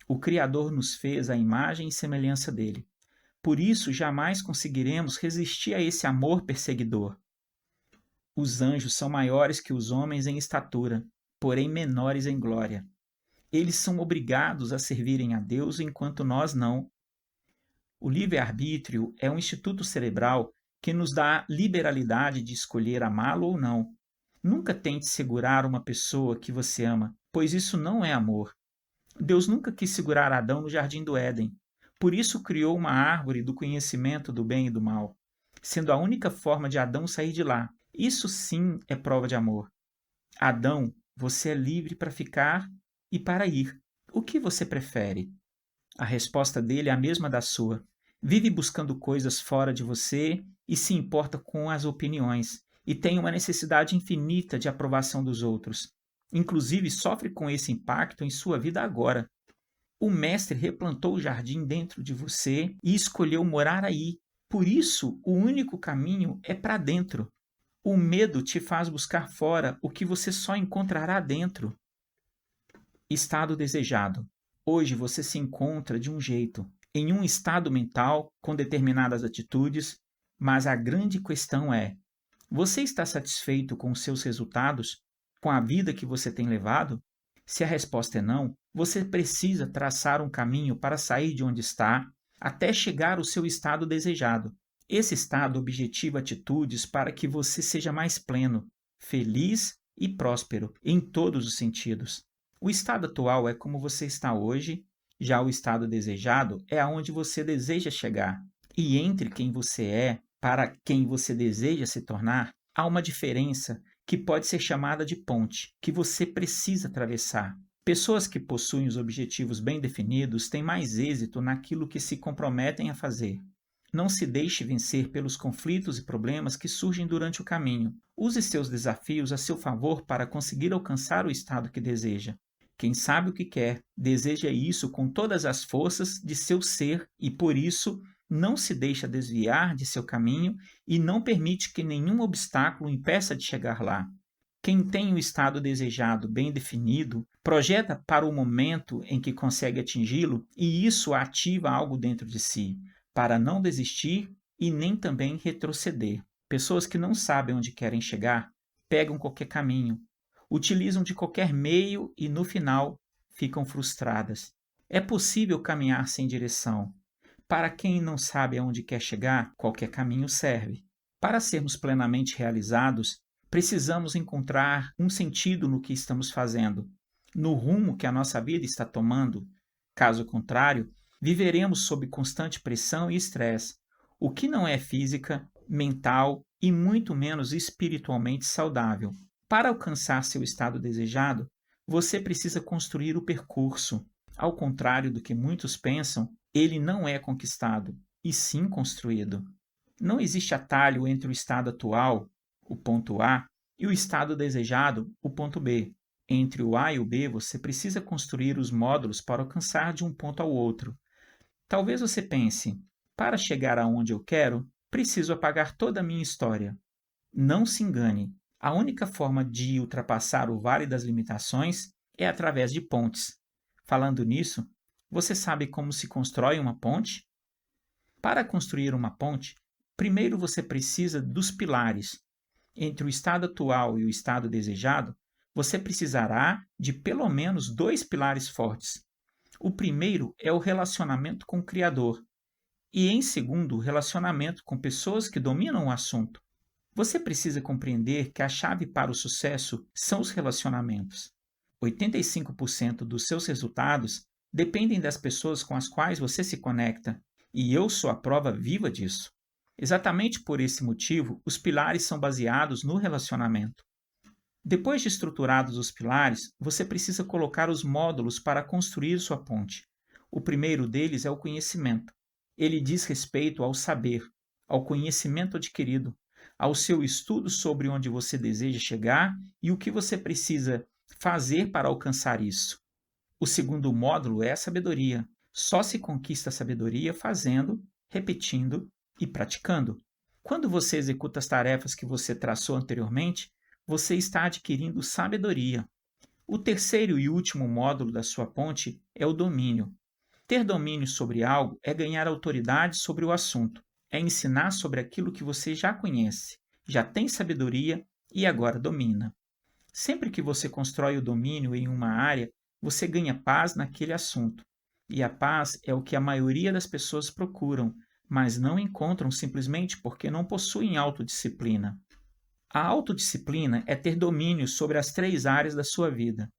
O Criador nos fez à imagem e semelhança dele. Por isso, jamais conseguiremos resistir a esse amor perseguidor. Os anjos são maiores que os homens em estatura, porém menores em glória. Eles são obrigados a servirem a Deus enquanto nós não. O livre-arbítrio é um instituto cerebral que nos dá a liberalidade de escolher amá-lo ou não. Nunca tente segurar uma pessoa que você ama, pois isso não é amor. Deus nunca quis segurar Adão no jardim do Éden. Por isso criou uma árvore do conhecimento do bem e do mal, sendo a única forma de Adão sair de lá. Isso sim é prova de amor. Adão, você é livre para ficar e para ir. O que você prefere? A resposta dele é a mesma da sua. Vive buscando coisas fora de você e se importa com as opiniões, e tem uma necessidade infinita de aprovação dos outros. Inclusive, sofre com esse impacto em sua vida agora. O mestre replantou o jardim dentro de você e escolheu morar aí. Por isso, o único caminho é para dentro. O medo te faz buscar fora o que você só encontrará dentro. Estado desejado. Hoje você se encontra de um jeito, em um estado mental, com determinadas atitudes, mas a grande questão é: você está satisfeito com os seus resultados, com a vida que você tem levado? Se a resposta é não, você precisa traçar um caminho para sair de onde está, até chegar ao seu estado desejado. Esse estado objetiva atitudes para que você seja mais pleno, feliz e próspero em todos os sentidos. O estado atual é como você está hoje, já o estado desejado é aonde você deseja chegar. E entre quem você é para quem você deseja se tornar, há uma diferença que pode ser chamada de ponte, que você precisa atravessar. Pessoas que possuem os objetivos bem definidos têm mais êxito naquilo que se comprometem a fazer. Não se deixe vencer pelos conflitos e problemas que surgem durante o caminho. Use seus desafios a seu favor para conseguir alcançar o estado que deseja. Quem sabe o que quer, deseja isso com todas as forças de seu ser e, por isso, não se deixa desviar de seu caminho e não permite que nenhum obstáculo impeça de chegar lá. Quem tem o estado desejado bem definido, projeta para o momento em que consegue atingi-lo e isso ativa algo dentro de si, para não desistir e nem também retroceder. Pessoas que não sabem onde querem chegar, pegam qualquer caminho, utilizam de qualquer meio e, no final, ficam frustradas. É possível caminhar sem direção. Para quem não sabe aonde quer chegar, qualquer caminho serve. Para sermos plenamente realizados, precisamos encontrar um sentido no que estamos fazendo, no rumo que a nossa vida está tomando. Caso contrário, viveremos sob constante pressão e estresse, o que não é física, mental e muito menos espiritualmente saudável. Para alcançar seu estado desejado, você precisa construir o percurso. Ao contrário do que muitos pensam, ele não é conquistado, e sim construído. Não existe atalho entre o estado atual, o ponto A, e o estado desejado, o ponto B. Entre o A e o B, você precisa construir os módulos para alcançar de um ponto ao outro. Talvez você pense: para chegar aonde eu quero, preciso apagar toda a minha história. Não se engane. A única forma de ultrapassar o vale das limitações é através de pontes. Falando nisso, você sabe como se constrói uma ponte? Para construir uma ponte, primeiro você precisa dos pilares. Entre o estado atual e o estado desejado, você precisará de pelo menos 2 pilares fortes. O primeiro é o relacionamento com o Criador, e em segundo, o relacionamento com pessoas que dominam o assunto. Você precisa compreender que a chave para o sucesso são os relacionamentos. 85% dos seus resultados dependem das pessoas com as quais você se conecta, e eu sou a prova viva disso. Exatamente por esse motivo, os pilares são baseados no relacionamento. Depois de estruturados os pilares, você precisa colocar os módulos para construir sua ponte. O primeiro deles é o conhecimento. Ele diz respeito ao saber, ao conhecimento adquirido, ao seu estudo sobre onde você deseja chegar e o que você precisa fazer para alcançar isso. O segundo módulo é a sabedoria. Só se conquista a sabedoria fazendo, repetindo e praticando. Quando você executa as tarefas que você traçou anteriormente, você está adquirindo sabedoria. O terceiro e último módulo da sua ponte é o domínio. Ter domínio sobre algo é ganhar autoridade sobre o assunto, é ensinar sobre aquilo que você já conhece, já tem sabedoria e agora domina. Sempre que você constrói o domínio em uma área, você ganha paz naquele assunto. E a paz é o que a maioria das pessoas procuram, mas não encontram simplesmente porque não possuem autodisciplina. A autodisciplina é ter domínio sobre as 3 áreas da sua vida: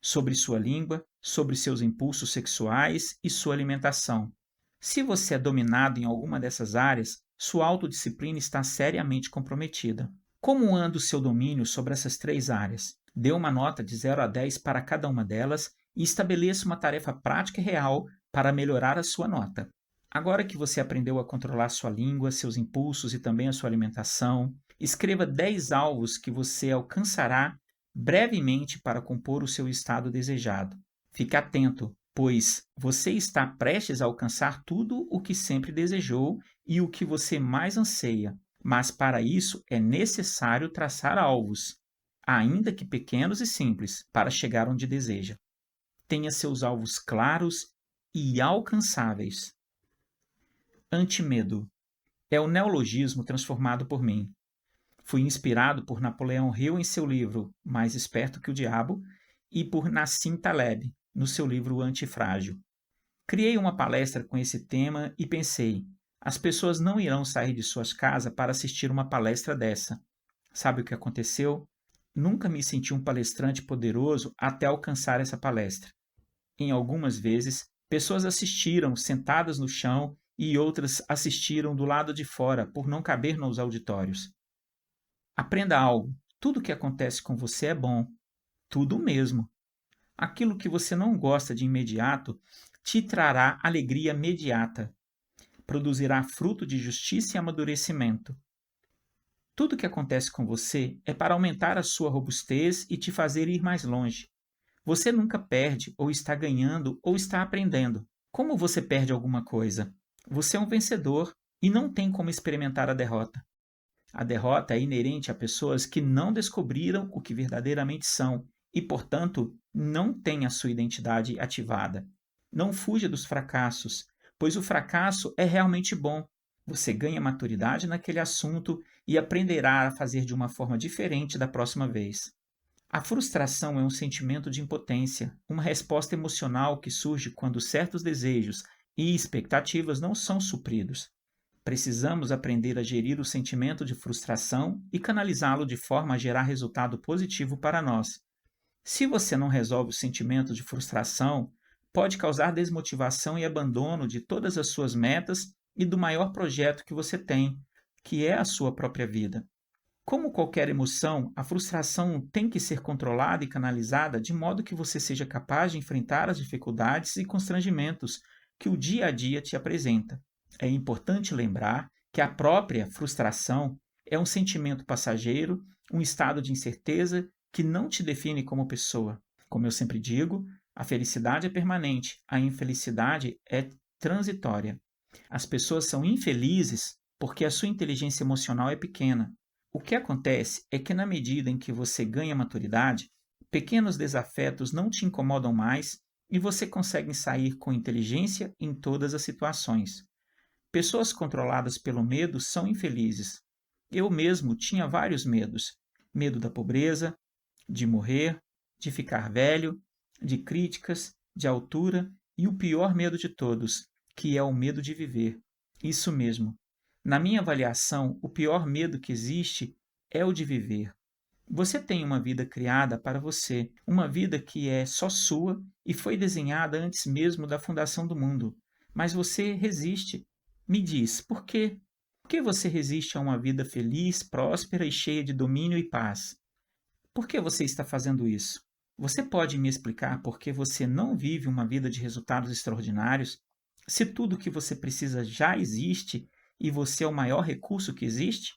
sobre sua língua, sobre seus impulsos sexuais e sua alimentação. Se você é dominado em alguma dessas áreas, sua autodisciplina está seriamente comprometida. Como anda o seu domínio sobre essas 3 áreas? Dê uma nota de 0 a 10 para cada uma delas e estabeleça uma tarefa prática e real para melhorar a sua nota. Agora que você aprendeu a controlar sua língua, seus impulsos e também a sua alimentação, escreva 10 alvos que você alcançará brevemente para compor o seu estado desejado. Fique atento, pois você está prestes a alcançar tudo o que sempre desejou e o que você mais anseia. Mas para isso é necessário traçar alvos, ainda que pequenos e simples, para chegar onde deseja. Tenha seus alvos claros e alcançáveis. Antimedo é o neologismo transformado por mim. Fui inspirado por Napoleão Hill em seu livro Mais Esperto que o Diabo e por Nassim Taleb no seu livro Antifrágil. Criei uma palestra com esse tema e pensei, as pessoas não irão sair de suas casas para assistir uma palestra dessa. Sabe o que aconteceu? Nunca me senti um palestrante poderoso até alcançar essa palestra. Em algumas vezes, pessoas assistiram sentadas no chão e outras assistiram do lado de fora por não caber nos auditórios. Aprenda algo. Tudo que acontece com você é bom. Tudo mesmo. Aquilo que você não gosta de imediato te trará alegria imediata. Produzirá fruto de justiça e amadurecimento. Tudo que acontece com você é para aumentar a sua robustez e te fazer ir mais longe. Você nunca perde, ou está ganhando, ou está aprendendo. Como você perde alguma coisa? Você é um vencedor e não tem como experimentar a derrota. A derrota é inerente a pessoas que não descobriram o que verdadeiramente são e, portanto, não têm a sua identidade ativada. Não fuja dos fracassos, pois o fracasso é realmente bom. Você ganha maturidade naquele assunto e aprenderá a fazer de uma forma diferente da próxima vez. A frustração é um sentimento de impotência, uma resposta emocional que surge quando certos desejos e expectativas não são supridos. Precisamos aprender a gerir o sentimento de frustração e canalizá-lo de forma a gerar resultado positivo para nós. Se você não resolve o sentimento de frustração, pode causar desmotivação e abandono de todas as suas metas e do maior projeto que você tem, que é a sua própria vida. Como qualquer emoção, a frustração tem que ser controlada e canalizada de modo que você seja capaz de enfrentar as dificuldades e constrangimentos que o dia a dia te apresenta. É importante lembrar que a própria frustração é um sentimento passageiro, um estado de incerteza que não te define como pessoa. Como eu sempre digo, a felicidade é permanente, a infelicidade é transitória. As pessoas são infelizes porque a sua inteligência emocional é pequena. O que acontece é que, na medida em que você ganha maturidade, pequenos desafetos não te incomodam mais e você consegue sair com inteligência em todas as situações. Pessoas controladas pelo medo são infelizes. Eu mesmo tinha vários medos. Medo da pobreza, de morrer, de ficar velho, de críticas, de altura e o pior medo de todos, que é o medo de viver. Isso mesmo. Na minha avaliação, o pior medo que existe é o de viver. Você tem uma vida criada para você, uma vida que é só sua e foi desenhada antes mesmo da fundação do mundo. Mas você resiste. Me diz, por quê? Por que você resiste a uma vida feliz, próspera e cheia de domínio e paz? Por que você está fazendo isso? Você pode me explicar por que você não vive uma vida de resultados extraordinários, se tudo o que você precisa já existe e você é o maior recurso que existe?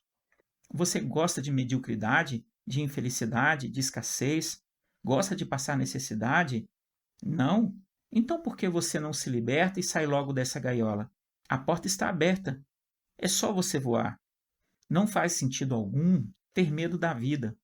Você gosta de mediocridade, de infelicidade, de escassez? Gosta de passar necessidade? Não? Então por que você não se liberta e sai logo dessa gaiola? A porta está aberta. É só você voar. Não faz sentido algum ter medo da vida.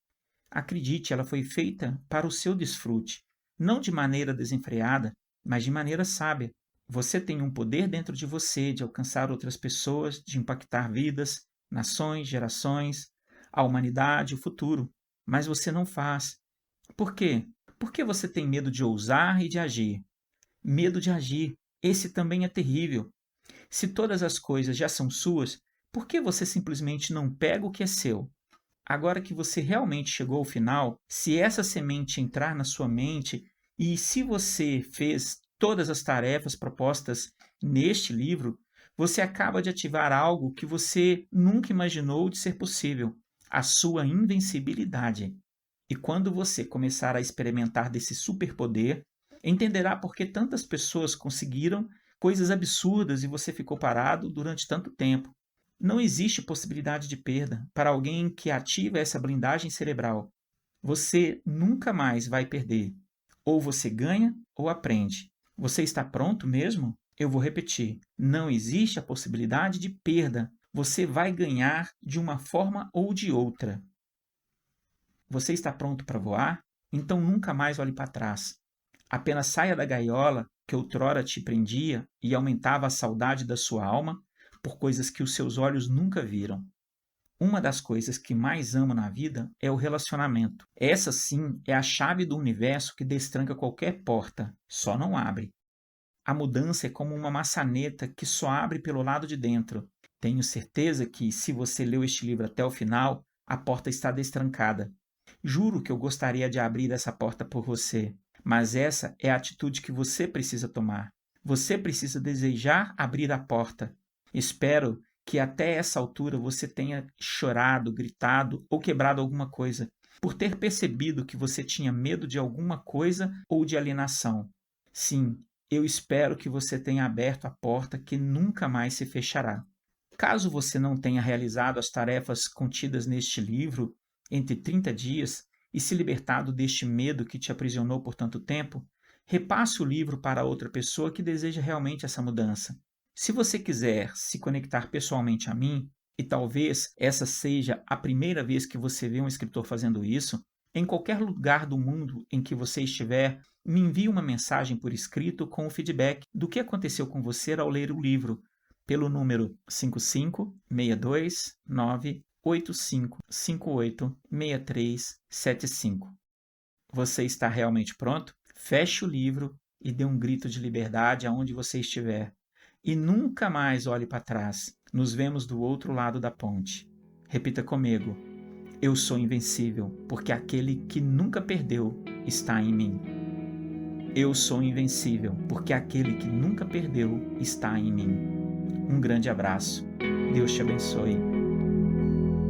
Acredite, ela foi feita para o seu desfrute, não de maneira desenfreada, mas de maneira sábia. Você tem um poder dentro de você de alcançar outras pessoas, de impactar vidas, nações, gerações, a humanidade, o futuro. Mas você não faz. Por quê? Porque você tem medo de ousar e de agir. Medo de agir. Esse também é terrível. Se todas as coisas já são suas, por que você simplesmente não pega o que é seu? Agora que você realmente chegou ao final, se essa semente entrar na sua mente e se você fez todas as tarefas propostas neste livro, você acaba de ativar algo que você nunca imaginou de ser possível, a sua invencibilidade. E quando você começar a experimentar desse superpoder, entenderá por que tantas pessoas conseguiram coisas absurdas e você ficou parado durante tanto tempo. Não existe possibilidade de perda para alguém que ativa essa blindagem cerebral. Você nunca mais vai perder. Ou você ganha ou aprende. Você está pronto mesmo? Eu vou repetir. Não existe a possibilidade de perda. Você vai ganhar de uma forma ou de outra. Você está pronto para voar? Então nunca mais olhe para trás. Apenas saia da gaiola que outrora te prendia e aumentava a saudade da sua alma por coisas que os seus olhos nunca viram. Uma das coisas que mais amo na vida é o relacionamento. Essa sim é a chave do universo que destranca qualquer porta, só não abre. A mudança é como uma maçaneta que só abre pelo lado de dentro. Tenho certeza que, se você leu este livro até o final, a porta está destrancada. Juro que eu gostaria de abrir essa porta por você, mas essa é a atitude que você precisa tomar. Você precisa desejar abrir a porta. Espero que até essa altura você tenha chorado, gritado ou quebrado alguma coisa, por ter percebido que você tinha medo de alguma coisa ou de alienação. Sim, eu espero que você tenha aberto a porta que nunca mais se fechará. Caso você não tenha realizado as tarefas contidas neste livro entre 30 dias e se libertado deste medo que te aprisionou por tanto tempo, repasse o livro para outra pessoa que deseja realmente essa mudança. Se você quiser se conectar pessoalmente a mim, e talvez essa seja a primeira vez que você vê um escritor fazendo isso, em qualquer lugar do mundo em que você estiver, me envie uma mensagem por escrito com o feedback do que aconteceu com você ao ler o livro, pelo número 5562985586375. Você está realmente pronto? Feche o livro e dê um grito de liberdade aonde você estiver. E nunca mais olhe para trás. Nos vemos do outro lado da ponte. Repita comigo. Eu sou invencível, porque aquele que nunca perdeu está em mim. Eu sou invencível, porque aquele que nunca perdeu está em mim. Um grande abraço. Deus te abençoe.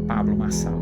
Pablo Marçal.